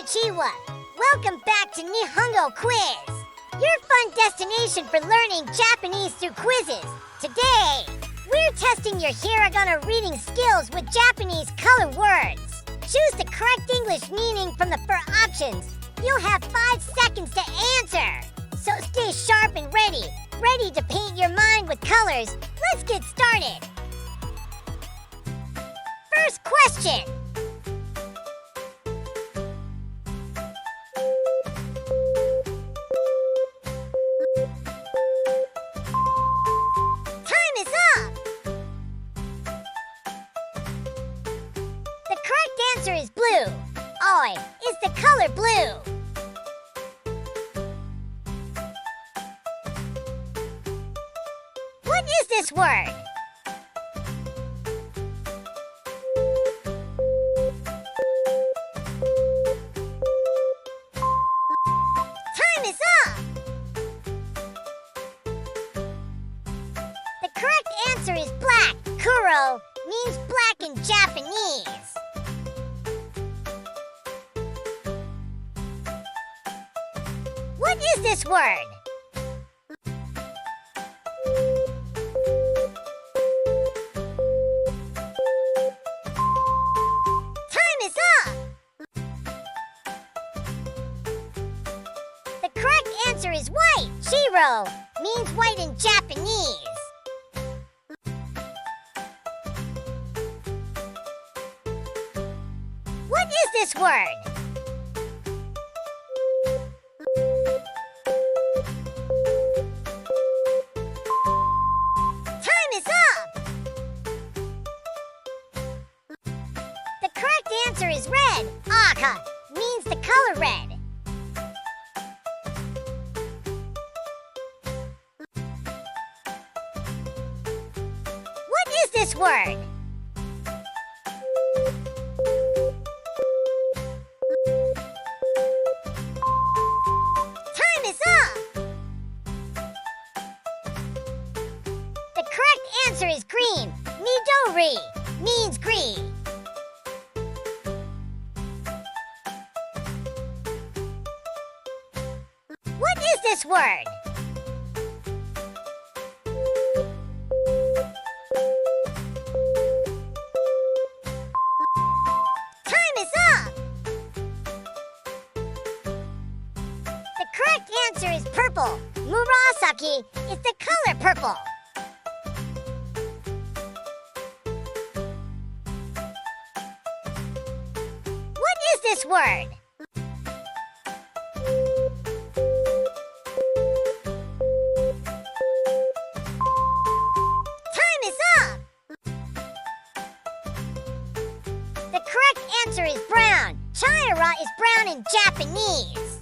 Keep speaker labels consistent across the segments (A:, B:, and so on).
A: Konnichiwa! Welcome back to NihonGo Quiz, your fun destination for learning Japanese through quizzes. Today, we're testing your Hiragana reading skills with Japanese color words. Choose the correct English meaning from the 4 options. You'll have 5 seconds to answer. So stay sharp and ready to paint your mind with colors. Let's get started. First question. Time is up. The correct answer is blue. Oi is the color blue. What is this word? Time is up. The correct answer is black. Kuro means black in Japanese. What is this word? Time is up. The correct answer is white. Shiro means white in Japanese. What is this word? Time is up. The correct answer is red. Aka means the color red. What is this word? Time is up. The correct answer is green. Midori means green. What is this word? Time is up. The correct answer is purple. Murasaki is the color purple. What is this word? Time is up. The correct answer is brown. Chayara is brown in Japanese.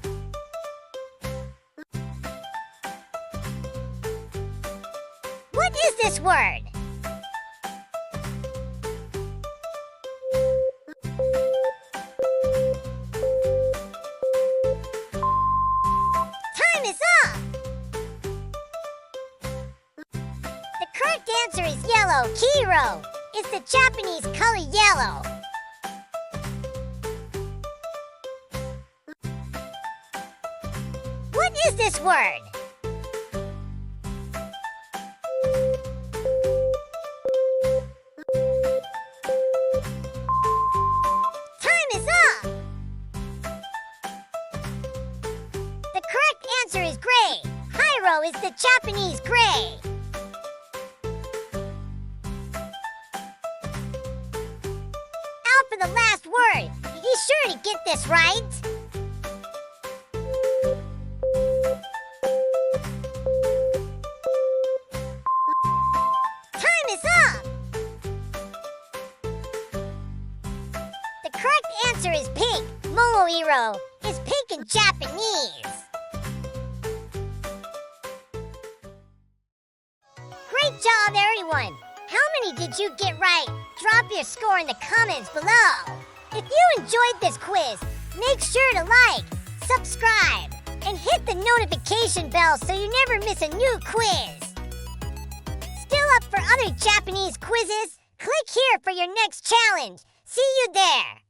A: What is this word? Time is up. The correct answer is yellow. Kiro is the Japanese color yellow. What is this word? Time is up. The correct answer is gray. Hiro is the Japanese gray. Out for the last word. You sure to get this right? Time is up. The correct answer is pink. Momoiro is pink in Japanese. Great job, everyone! How many did you get right? Drop your score in the comments below. If you enjoyed this quiz, make sure to like, subscribe, and hit the notification bell so you never miss a new quiz. Still up for other Japanese quizzes? Click here for your next challenge. See you there!